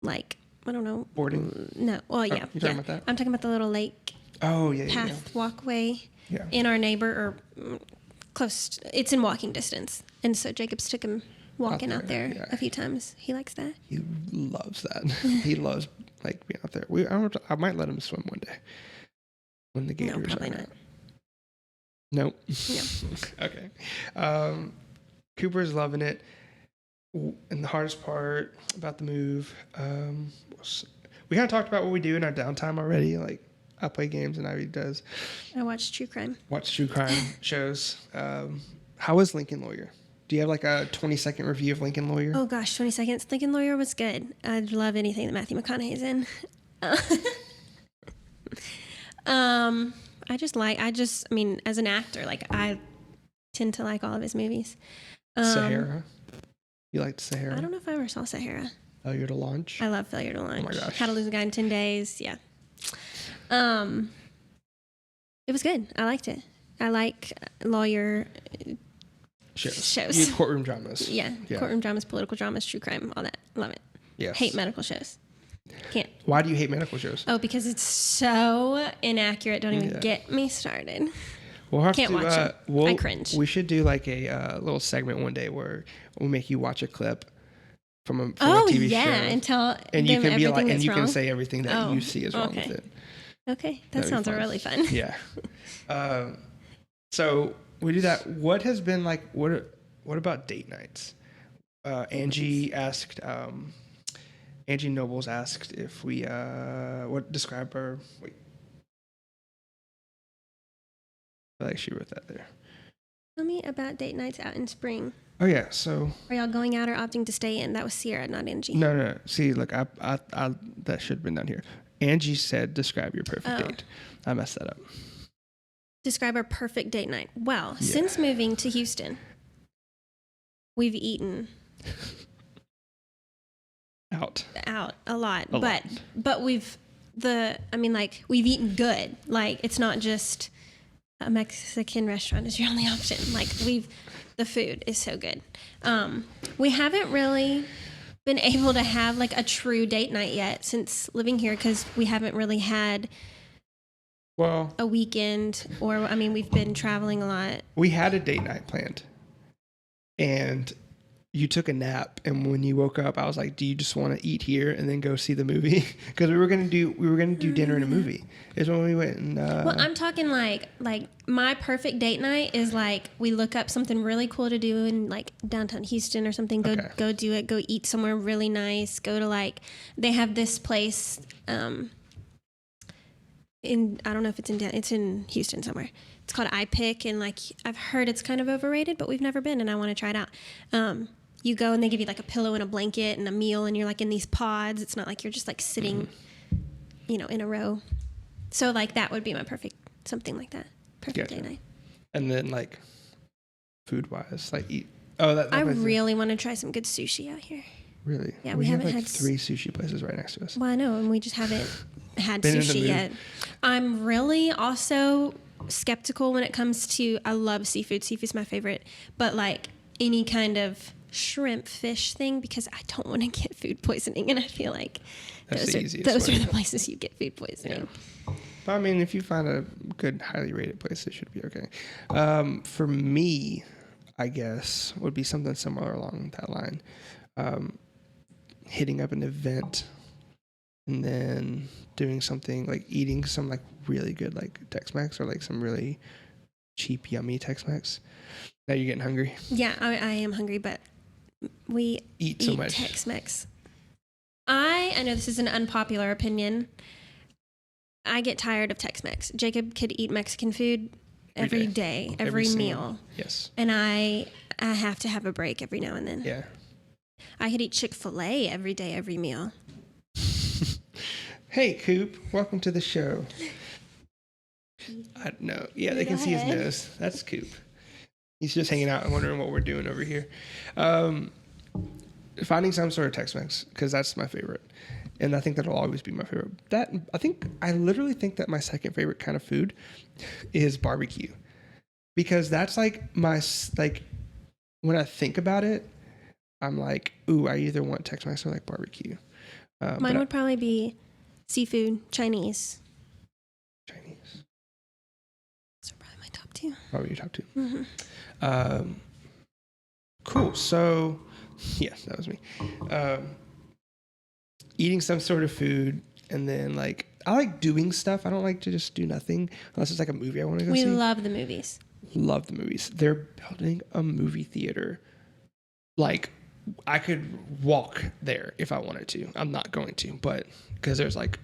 I don't know. Boarding? No. Well, yeah. You're talking about that? I'm talking about the little lake. Oh, yeah. Path walkway. Yeah. In our neighbor or close. It's in walking distance, and so Jacob's took him walking out there a few times. He likes that. He loves that. He loves being out there. I might let him swim one day when the gators probably are not. out. Nope. No. Okay. Cooper's loving it. And the hardest part about the move, we kind of talked about what we do in our downtime already. I play games and Ivy does. I watch true crime. Watch true crime shows. How is Lincoln Lawyer? Do you have a 20-second review of Lincoln Lawyer? Oh gosh, 20 seconds. Lincoln Lawyer was good. I love anything that Matthew McConaughey's in. I mean, as an actor, I tend to like all of his movies. Sahara? You liked Sahara? I don't know if I ever saw Sahara. Failure to Launch? I love Failure to Launch. Oh my gosh. How to Lose a Guy in 10 Days. Yeah. It was good. I liked it. I like lawyer shows. You courtroom dramas. Yeah. Courtroom dramas, political dramas, true crime, all that. Love it. Yes. Hate medical shows. Can't. Why do you hate medical shows? Oh, because it's so inaccurate. Don't even get me started. We'll have Can't to. watch it. I cringe. We should do like a little segment one day where we make you watch a clip from a TV show. And tell And them you can be everything like, and that's you wrong. can say everything that you see is wrong okay. with it. Okay, that That'd be sounds fun. really fun. Yeah. So we do that. What has been like? What about date nights? Angie asked. Angie Nobles asked if we describe our. Wait. I feel like she wrote that there. Tell me about date nights out in spring. Oh yeah. So. Are y'all going out or opting to stay in? That was Sierra, not Angie. No. See, look, I that should have been down here. Angie said, "Describe your perfect date." I messed that up. Describe our perfect date night. Well, Yeah. since moving to Houston, we've eaten Out a lot, but we've eaten good. Like, it's not just a Mexican restaurant is your only option. Like, the food is so good. We haven't really been able to have like a true date night yet since living here, because we haven't really had a weekend, or we've been traveling a lot. We had a date night planned, and you took a nap, and when you woke up, I was like, "Do you just want to eat here and then go see the movie?" Because we were gonna do dinner and a movie. Is when we went and. Well, I'm talking like my perfect date night is like we look up something really cool to do in like downtown Houston or something. Go do it. Go eat somewhere really nice. Go to they have this place. I don't know if it's in Houston somewhere. It's called iPick, and like I've heard it's kind of overrated, but we've never been, and I want to try it out. You go and they give you like a pillow and a blanket and a meal, and you're like in these pods. It's not like you're just like sitting, in a row. So like that would be my something like that. Perfect day night. And then like food wise, like eat. Oh, that I really want to try some good sushi out here. Really? Yeah, we haven't have had 3 sushi places right next to us. Well, I know, and we just haven't had sushi yet. I'm really also skeptical when it comes to. I love seafood. Seafood's my favorite, but like any kind of shrimp, fish thing, because I don't want to get food poisoning, and I feel like those are the places you get food poisoning. Yeah. But if you find a good, highly rated place, it should be okay. For me, I guess would be something similar along that line. Hitting up an event and then doing something like eating some like really good like Tex-Mex or like some really cheap yummy Tex-Mex. Now you're getting hungry. Yeah, I am hungry, but we eat so much Tex-Mex. I know this is an unpopular opinion. I get tired of Tex-Mex. Jacob could eat Mexican food every day, every meal. Yes. And I have to have a break every now and then. Yeah. I could eat Chick-fil-A every day, every meal. Hey, Coop. Welcome to the show. I don't know. Yeah, they can see his nose. That's Coop. He's just hanging out and wondering what we're doing over here. Finding some sort of Tex-Mex, because that's my favorite. And I think that'll always be my favorite. I literally think that my second favorite kind of food is barbecue. Because that's like when I think about it, I'm like, ooh, I either want Tex-Mex or like barbecue. Mine would probably be seafood, Chinese. Those are probably my top 2. Probably your top 2. Mm-hmm. Cool. So, yes, that was me. Eating some sort of food, and then like I like doing stuff. I don't like to just do nothing unless it's like a movie I want to go see. We love the movies. Love the movies. They're building a movie theater. Like, I could walk there if I wanted to. I'm not going to, but because it's like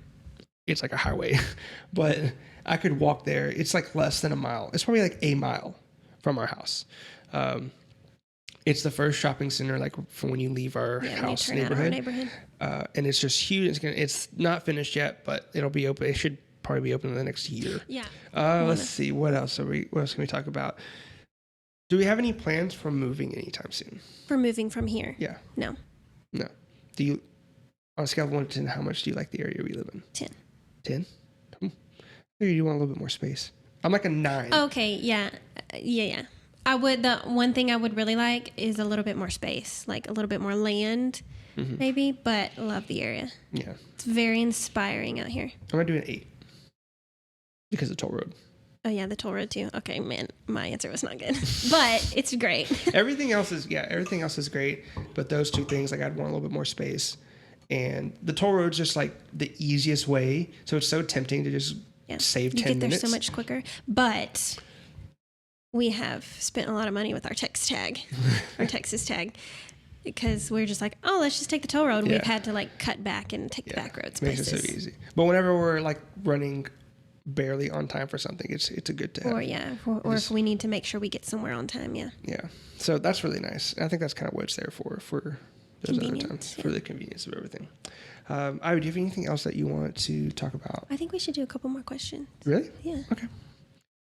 a highway. But I could walk there. It's like less than a mile. It's probably like a mile from our house. It's the first shopping center, like from when you leave our house neighborhood. And it's just huge. It's not finished yet, but it'll be open. It should probably be open in the next year. Yeah. Let's see. What else can we talk about? Do we have any plans for moving anytime soon? For moving from here? Yeah. No. Do you, on a scale of 1 to 10, how much do you like the area we live in? 10. 10? Maybe you want a little bit more space. I'm like a 9. Okay. Yeah. The one thing I would really like is a little bit more space, like a little bit more land, maybe, but love the area. Yeah. It's very inspiring out here. I'm going to do an 8 because of toll road. Oh yeah, the toll road too. Okay, man, my answer was not good, but it's great. Everything else is great, but those two things, like I'd want a little bit more space, and the toll road's just like the easiest way. So it's so tempting to just save 10 minutes. You get there so much quicker, but we have spent a lot of money with our Texas tag, because we're just like, oh, let's just take the toll road. Yeah. We've had to like cut back and take the back roads. Makes it so easy. But whenever we're like running barely on time for something, it's a good to have. Or if we need to make sure we get somewhere on time. Yeah. So that's really nice. I think that's kind of what it's there for those other times, for the convenience of everything. Ivy, do you have anything else that you want to talk about? I think we should do a couple more questions. Really? Yeah. Okay.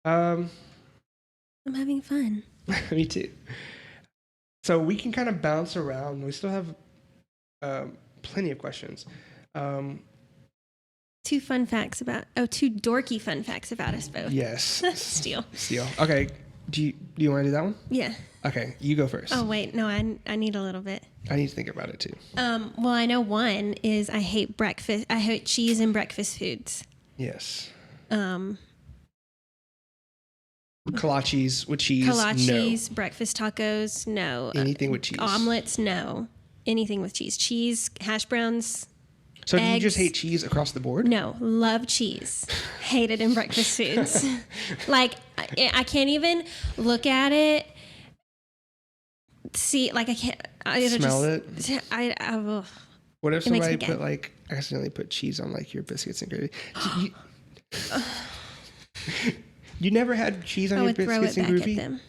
I'm having fun. Me too. So we can kind of bounce around. We still have plenty of questions. Two dorky fun facts about us both. Yes. Steal. Okay. Do you want to do that one? Yeah. Okay. You go first. Oh wait, no, I need a little bit. I need to think about it too. Well, I know one is I hate breakfast. I hate cheese in breakfast foods. Yes. Kolaches with cheese. Kolaches, no. Breakfast tacos, no. Anything with cheese. Omelets, no. Anything with cheese. Cheese, hash browns. So eggs. Do you just hate cheese across the board? No, love cheese. Hate it in breakfast foods. Like, I can't even look at it. See, like I can't. Smell it. What if somebody accidentally put cheese on like your biscuits and gravy? You never had cheese on your biscuits and gravy? I would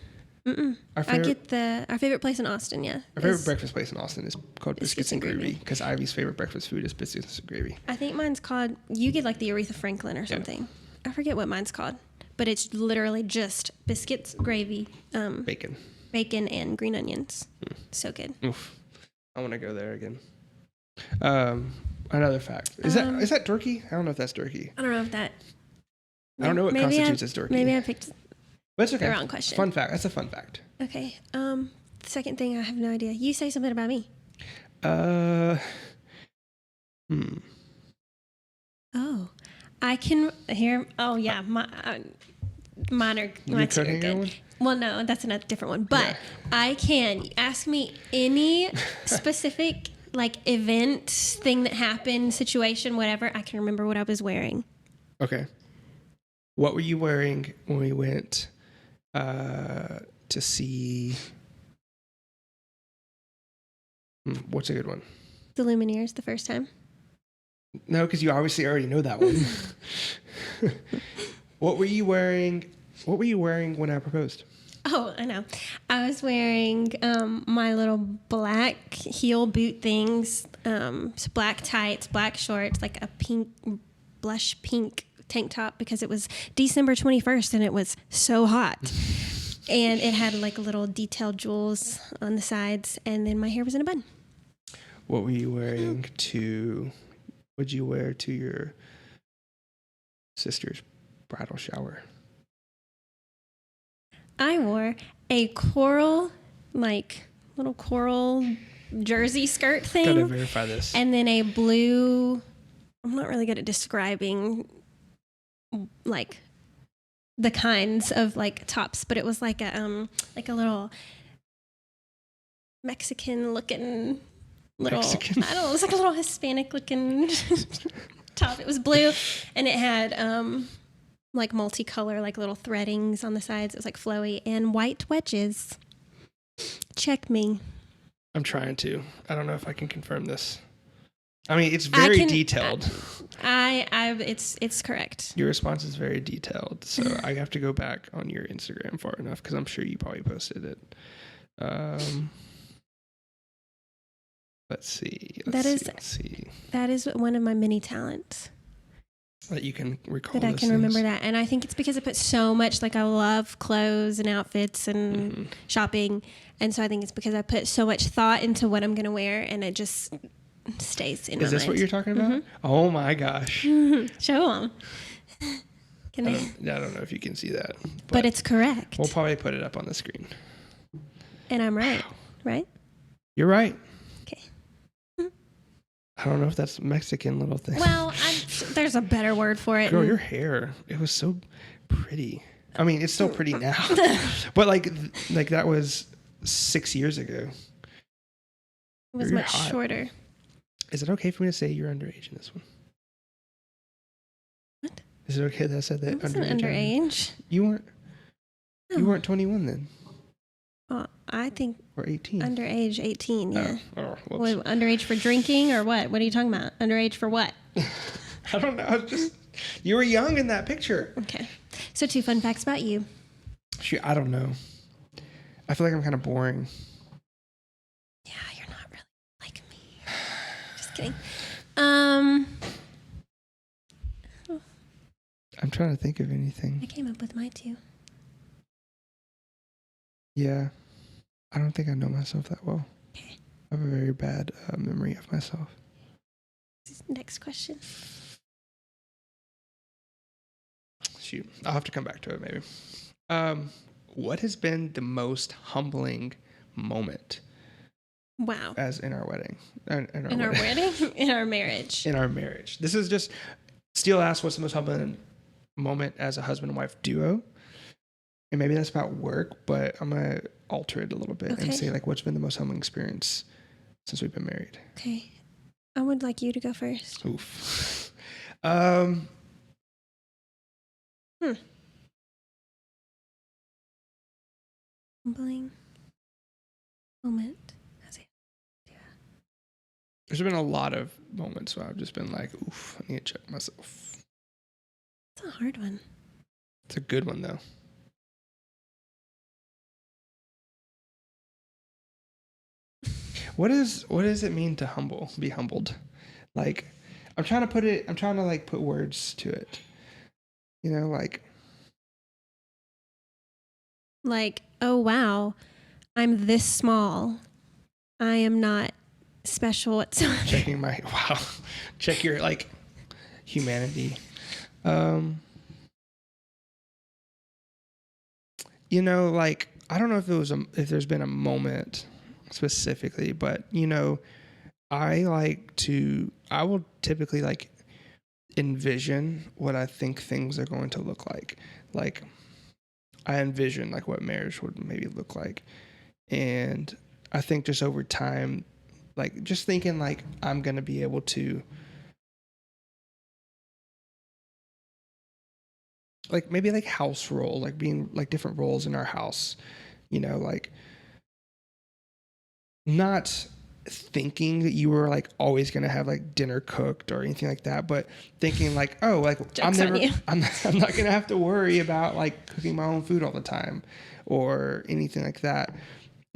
throw it back at them. Our favorite place in Austin, yeah. Our favorite breakfast place in Austin is called Biscuits and Gravy, because Ivy's favorite breakfast food is biscuits and gravy. I think mine's called, you get like the Aretha Franklin or something. Yeah. I forget what mine's called, but it's literally just biscuits, gravy, bacon and green onions. So good. Oof. I want to go there again. Another fact. Is that turkey? I don't know if that's turkey. I don't know if that. I don't know what constitutes as turkey. Maybe I picked but it's okay. the wrong question. Fun fact. That's a fun fact. Okay. The second thing, I have no idea. You say something about me. Oh, I can hear. Oh yeah, mine are good. Well, no, that's a different one. But I can ask me any specific like event, thing that happened, situation, whatever. I can remember what I was wearing. Okay. What were you wearing when we went to see? What's a good one? The Lumineers the first time. No, because you obviously already know that one. What were you wearing? What were you wearing when I proposed? Oh, I know. I was wearing my little black heel boot things, black tights, black shorts, like a blush pink tank top, because it was December 21st and it was so hot. And it had like little detailed jewels on the sides, and then my hair was in a bun. What were you wearing what'd you wear to your sister's bridal shower? I wore a little coral jersey skirt thing. Gotta verify this. And then a blue, I'm not really good at describing like the kinds of like tops, but it was like a little Mexican looking little, I don't know, it was like a little Hispanic looking top. It was blue and it had like multicolor, like little threadings on the sides. It was like flowy, and white wedges. Check me. I'm trying to. I don't know if I can confirm this. I mean, it's very detailed. It's correct. Your response is very detailed, so I have to go back on your Instagram far enough, because I'm sure you probably posted it. Let's see. Let's see. That is one of my many talents. That you can recall. That I can remember that. And I think it's because I put so much, like I love clothes and outfits and shopping. And so I think it's because I put so much thought into what I'm going to wear, and it just stays in my mind. Is this what you're talking about? Mm-hmm. Oh my gosh. Show them. I don't know if you can see that. But it's correct. We'll probably put it up on the screen. And I'm right. Right? You're right. Okay. I don't know if that's Mexican little thing. Well, there's a better word for it. Girl, your hair, it was so pretty. I mean, it's still pretty now, but like that was 6 years ago. It was You're much hot. shorter. Is it okay for me to say you're underage in this one? What? Is it okay that I said that? I wasn't underage. You weren't. No. You weren't 21 then, Well, I think or 18. underage 18, yeah. Oh, What, whoops. underage for drinking or what? What are you talking about? Underage for what? I don't know. I was just you were young in that picture. Okay. So 2 fun facts about you. Shoot, I don't know. I feel like I'm kind of boring. Yeah, you're not really like me. Just kidding. I'm trying to think of I anything. came up with my 2. Yeah, I don't think I know myself that well. Okay. I have a very bad memory of myself. Next question. Shoot, I'll have to come back to it maybe. What has been the most humbling moment Wow. as in our wedding? In our wedding? In our marriage. In our marriage. This is just, Steele asked what's the most humbling moment as a husband and wife duo. And maybe that's about work, but I'm going to alter it a little bit Okay. and say like what's been the most humbling experience since we've been married. Okay. I would like you to go first. Oof. Humbling moment. There's been a lot of moments where I've just been like, oof, I need to check myself. It's a hard one. It's a good one though. What does it mean to be humbled? Like, I'm trying to like put words to it. You know, Like, oh wow, I'm this small. I am not special whatsoever. check your like humanity. You know, like, I don't know if there's been a moment specifically, but you know, I will typically like envision what I think things are going to look like. Like, I envision like what marriage would maybe look like. And I think just over time, like just thinking like I'm going to be able to like maybe like house role, like being like different roles in our house, you know, like not thinking that you were like always going to have like dinner cooked or anything like that, but thinking like, oh, like Joke's on you. I'm not going to have to worry about like cooking my own food all the time or anything like that.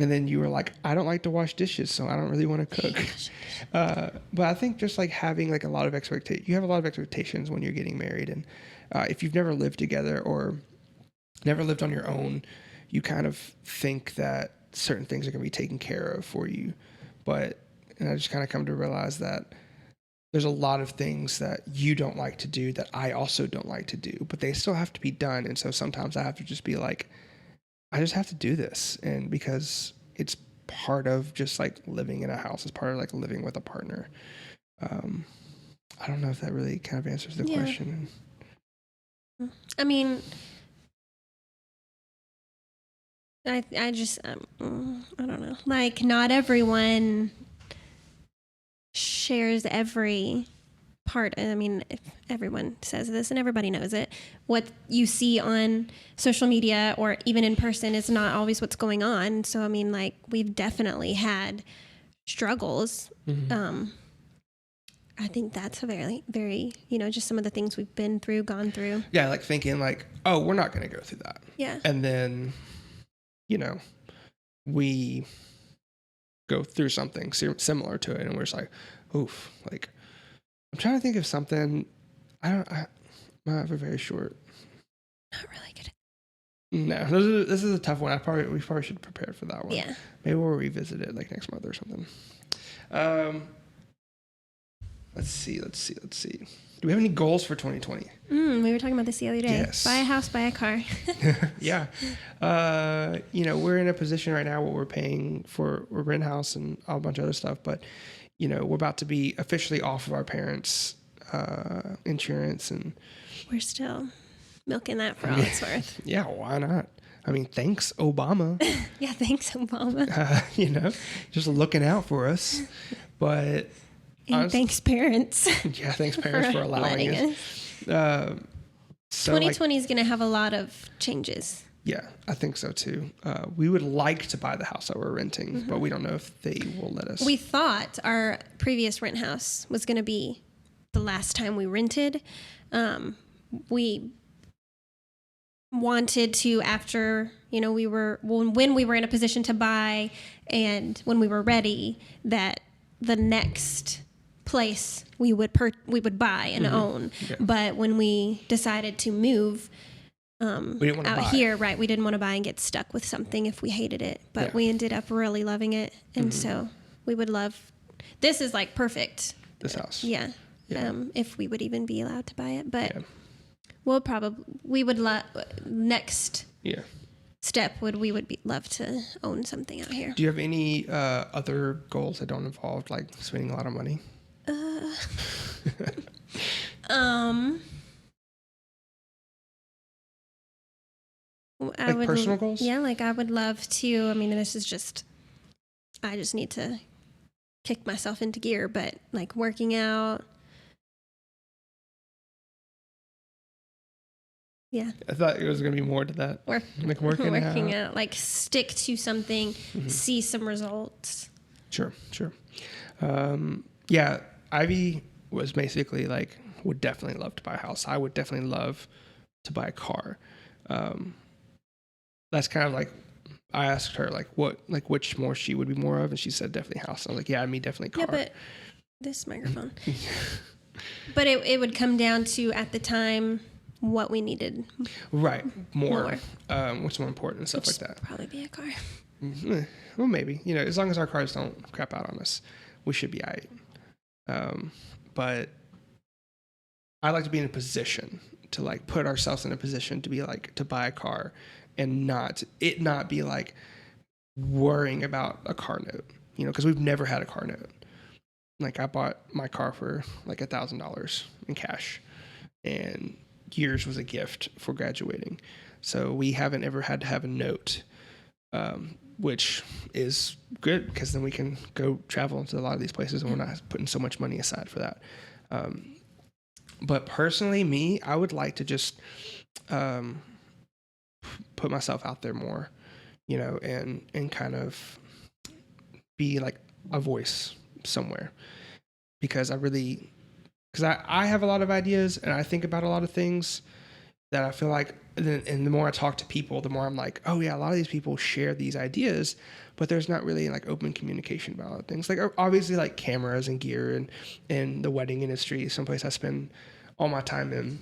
And then you were like, I don't like to wash dishes, so I don't really want to cook. But I think just like having like a lot of you have a lot of expectations when you're getting married. And if you've never lived together or never lived on your own, you kind of think that certain things are going to be taken care of for you. And I just kind of come to realize that there's a lot of things that you don't like to do that I also don't like to do, but they still have to be done. And so sometimes I have to just be like, I just have to do this. And because it's part of just like living in a house, it's part of like living with a partner. I don't know if that really kind of answers the question. I mean, I just, I don't know. Like, not everyone shares every part. I mean, if everyone says this and everybody knows it, what you see on social media or even in person is not always what's going on. So, I mean, like, we've definitely had struggles. Mm-hmm. I think that's a very, very, just some of the things we've been through, gone through. Yeah, like thinking like, oh, we're not going to go through that. Yeah. And then, we go through something similar to it, and we're just like, oof. Like, I'm trying to think of something. I have a very short. Not really good. No, this is a tough one. We probably should prepare for that one. Yeah. Maybe we'll revisit it like next month or something. Let's see. Do we have any goals for 2020? We were talking about this the other day. Yes. Buy a house, buy a car. Yeah. We're in a position right now where we're paying for a rent house and a bunch of other stuff, but we're about to be officially off of our parents' insurance, and We're still milking that for all it's worth. Yeah, why not? I mean, thanks, Obama. Yeah, thanks, Obama. You know, just looking out for us. But And thanks, parents. yeah, thanks, parents, for allowing us. So 2020 is going to have a lot of changes. Yeah, I think so too. We would like to buy the house that we're renting, but we don't know if they will let us. We thought our previous rent house was going to be the last time we rented. We wanted to, after, you know, when we were in a position to buy and when we were ready, that the next place we would buy and own. Yeah. But when we decided to move We didn't want to out buy. here, right, we didn't want to buy and get stuck with something if we hated it. But Yeah. we ended up really loving it. And so we would love, this is like perfect. This house. Yeah. Yeah. If we would even be allowed to buy it. But Yeah. we would next Yeah. step we would love to own something out here. Do you have any other goals that don't involve like spending a lot of money? Like personal goals? Yeah, like I would love to. I mean, I just need to kick myself into gear, but like working out. Yeah. I thought it was going to be more to that. Like working out. Like stick to something, see some results. Sure. Yeah, Ivy was basically like, would definitely love to buy a house. I would definitely love to buy a car. That's kind of like, I asked her like which more she would be more of, and she said definitely house. I was like, yeah, me definitely car. Yeah, but this microphone. But it would come down to, at the time, what we needed. Right, more. What's more important and stuff like that. Probably be a car. Well, maybe, you know, as long as our cars don't crap out on us, we should be all right. But I like to be in a position to like put ourselves in a position to be like, to buy a car and not be like worrying about a car note, you know, because we've never had a car note. Like I bought my car for like $1,000 in cash, and yours was a gift for graduating. So we haven't ever had to have a note, which is good because then we can go travel into a lot of these places and we're not putting so much money aside for that. But personally, me, I would like to just put myself out there more, you know, and kind of be like a voice somewhere, because I have a lot of ideas and I think about a lot of things that I feel like, and the more I talk to people, the more I'm like, oh yeah, a lot of these people share these ideas, but there's not really like open communication about a lot of things. Like obviously like cameras and gear and the wedding industry, someplace I spend all my time in,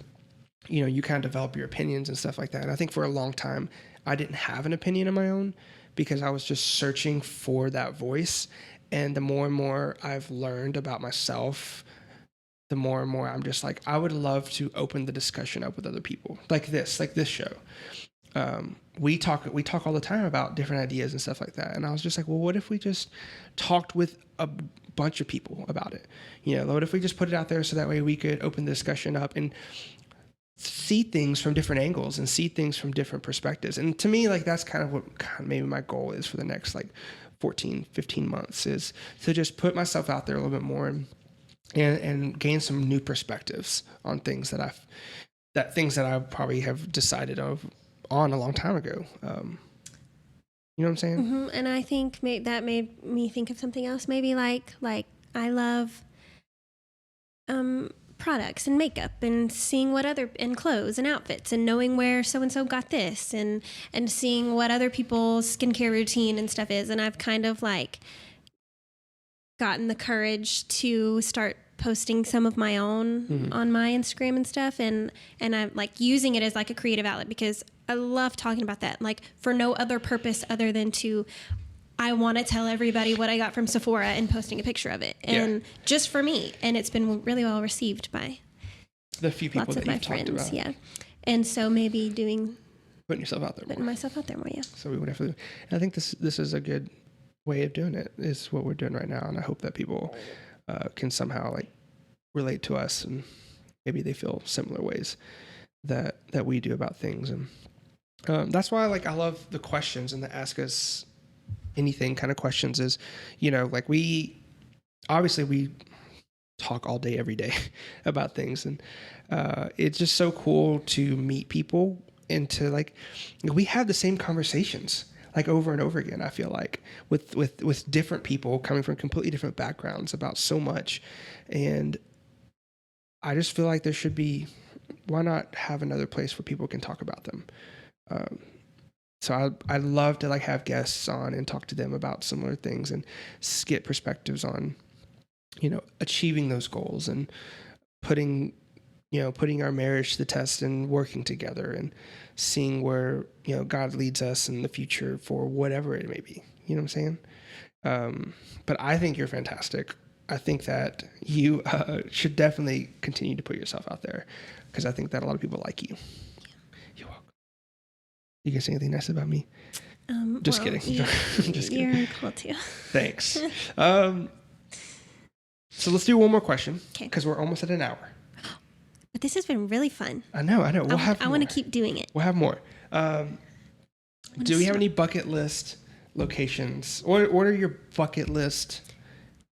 you know, you kind of develop your opinions and stuff like that. And I think for a long time, I didn't have an opinion of my own because I was just searching for that voice. And the more and more I've learned about myself, the more and more I'm just like, I would love to open the discussion up with other people like this show. We talk all the time about different ideas and stuff like that. And I was just like, well, what if we just talked with a bunch of people about it? You know, what if we just put it out there so that way we could open the discussion up and see things from different angles and see things from different perspectives. And to me, like, that's kind of what maybe my goal is for the next like 14, 15 months, is to just put myself out there a little bit more and gain some new perspectives on things that I probably have decided on a long time ago. You know what I'm saying? Mm-hmm. And I think that made me think of something else. Maybe like I love products and makeup and seeing and clothes and outfits and knowing where so-and-so got this and seeing what other people's skincare routine and stuff is. And I've kind of like gotten the courage to start posting some of my own on my Instagram and stuff. And I'm like using it as like a creative outlet because I love talking about that, like for no other purpose other than I want to tell everybody what I got from Sephora and posting a picture of it. And just for me. And it's been really well received by the few people lots of that my you've friends. talked about. Yeah. And so maybe putting yourself out there more. Putting myself out there more, yeah. So we would have to, and I think this is a good way of doing it, is what we're doing right now. And I hope that people can somehow like relate to us and maybe they feel similar ways that we do about things. And that's why like I love the questions and the ask us anything kind of questions. Is, you know, like we talk all day every day about things, and it's just so cool to meet people and to like we have the same conversations like over and over again. I feel like with different people coming from completely different backgrounds about so much, and I just feel like there should be, why not have another place where people can talk about them. So I'd love to like have guests on and talk to them about similar things and get perspectives on, you know, achieving those goals and putting our marriage to the test and working together and seeing where, you know, God leads us in the future for whatever it may be. You know what I'm saying? But I think you're fantastic. I think that you should definitely continue to put yourself out there, because I think that a lot of people like you. Yeah. You're welcome. You can say anything nice about me? Just kidding. Just kidding. You're cool too. Thanks. So let's do one more question, because Okay. we're almost at an hour. But this has been really fun. I know. We'll have I more. want to keep doing it. We'll have more. Do we have any bucket list locations? What are your bucket list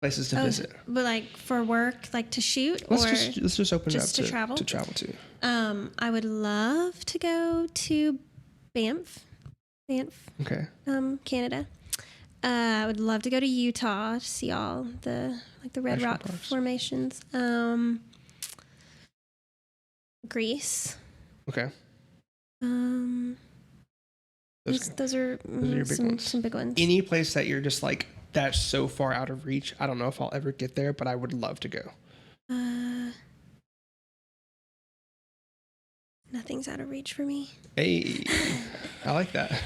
places to visit? But like for work, like to shoot, Let's or just open just it to up travel? to travel to. I would love to go to Banff, Okay. Canada. I would love to go to Utah to see all the red National rock parks. formations. Greece. Okay. Those are your big ones. some big ones. Any place that you're just like, that's so far out of reach, I don't know if I'll ever get there, but I would love to go. Nothing's out of reach for me. Hey, I like that.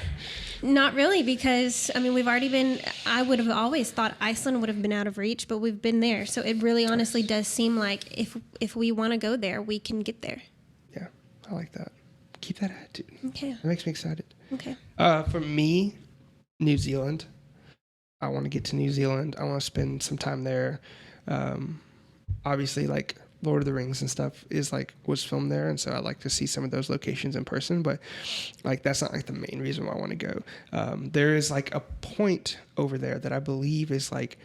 Not really, because I mean we've already been. I would have always thought Iceland would have been out of reach, but we've been there. So it really, honestly, does seem like if we want to go there, we can get there. Yeah, I like that. Keep that attitude. Okay. That makes me excited. Okay. For me, New Zealand. I want to get to New Zealand. I want to spend some time there. Obviously, like Lord of the Rings and stuff was filmed there, and so I'd like to see some of those locations in person. But like that's not like the main reason why I want to go. There is like a point over there that I believe is like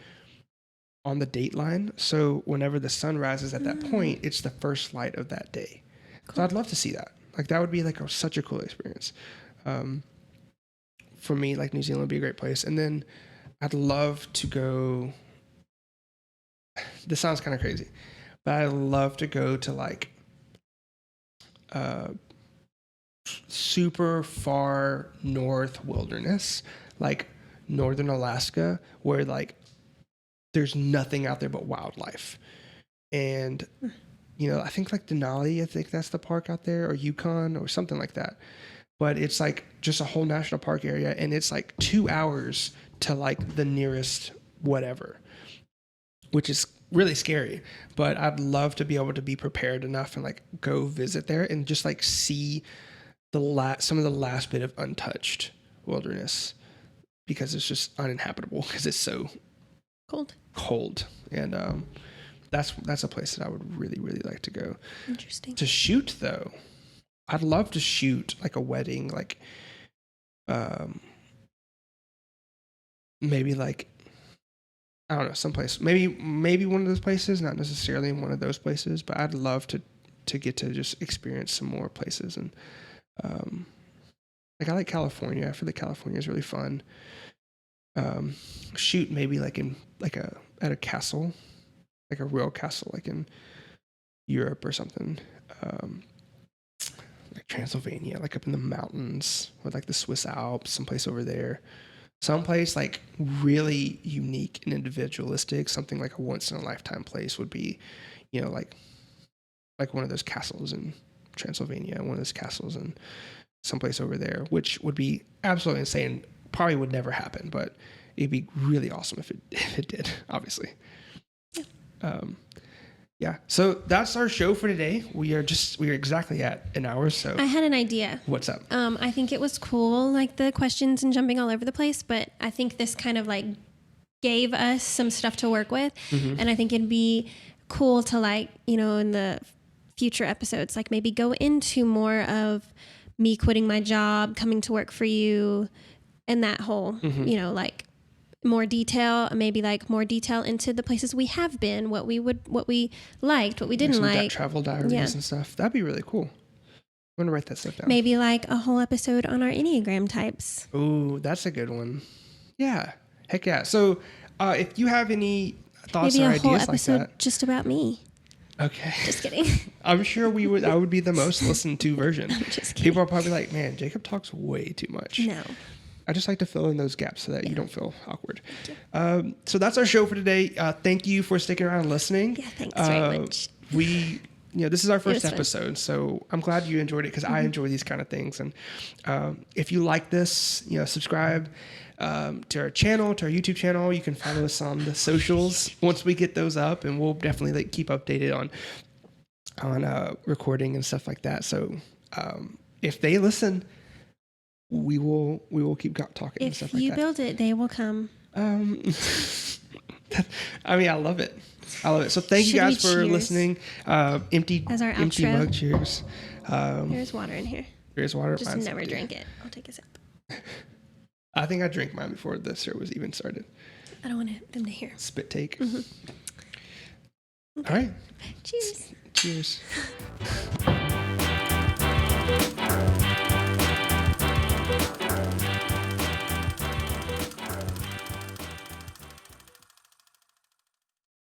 on the date line. So whenever the sun rises at that point, it's the first light of that day. Cool. So I'd love to see that. Like that would be like such a cool experience. For me, like New Zealand would be a great place. And then I'd love to go. This sounds kind of crazy, but I'd love to go to like super far north wilderness, like northern Alaska, where like there's nothing out there but wildlife. And you know, I think like Denali, I think that's the park out there, or Yukon or something like that. But it's like just a whole national park area, and it's like 2 hours to like the nearest whatever, which is really scary. But I'd love to be able to be prepared enough and like go visit there and just like see some of the last bit of untouched wilderness, because it's just uninhabitable because it's so cold. And that's a place that I would really, really like to go. Interesting. To shoot though, I'd love to shoot like a wedding, like maybe like, I don't know, someplace, maybe one of those places, not necessarily in one of those places, but I'd love to get to just experience some more places. And like I like California. I feel like California is really fun. Shoot maybe like in like at a castle, like a real castle, like in Europe or something. Like Transylvania, like up in the mountains, or like the Swiss Alps, someplace over there. Someplace like really unique and individualistic, something like a once in a lifetime place would be, you know, like one of those castles in Transylvania, one of those castles in someplace over there, which would be absolutely insane. Probably would never happen, but it'd be really awesome if it did, obviously. Yeah. So that's our show for today. We are exactly at an hour. So I had an idea. What's up? I think it was cool, like the questions and jumping all over the place, but I think this kind of like gave us some stuff to work with. Mm-hmm. And I think it'd be cool to like, you know, in the future episodes, like maybe go into more of me quitting my job, coming to work for you, and that whole, like more detail, maybe like more detail into the places we have been, what we liked, what we didn't like. Travel diaries and stuff. That'd be really cool. I'm going to write that stuff down. Maybe like a whole episode on our Enneagram types. Ooh, that's a good one. Yeah. Heck yeah. So if you have any thoughts maybe or a whole ideas like episode that. just about me. Okay. Just kidding. I'm sure I would be the most listened to version. Just kidding. People are probably like, man, Jacob talks way too much. No. I just like to fill in those gaps so that you don't feel awkward. So that's our show for today. Thank you for sticking around and listening. Yeah, thanks very much. This is our first fun. episode, so I'm glad you enjoyed it because I enjoy these kind of things. And if you like this, subscribe to our channel, to our YouTube channel. You can follow us on the socials once we get those up, and we'll definitely keep updated on recording and stuff like that. So if they listen, we will keep talking and stuff If like you that. build it, they will come. I mean, I love it. So thank you guys for listening. Empty As our empty outro. mug cheers. There's water in here. Here's water. Just Mine's never empty. drink it. I'll take a sip. I think I drank mine before the show was even started. I don't want them to hear. Spit take. Okay. All right. Cheers. Cheers.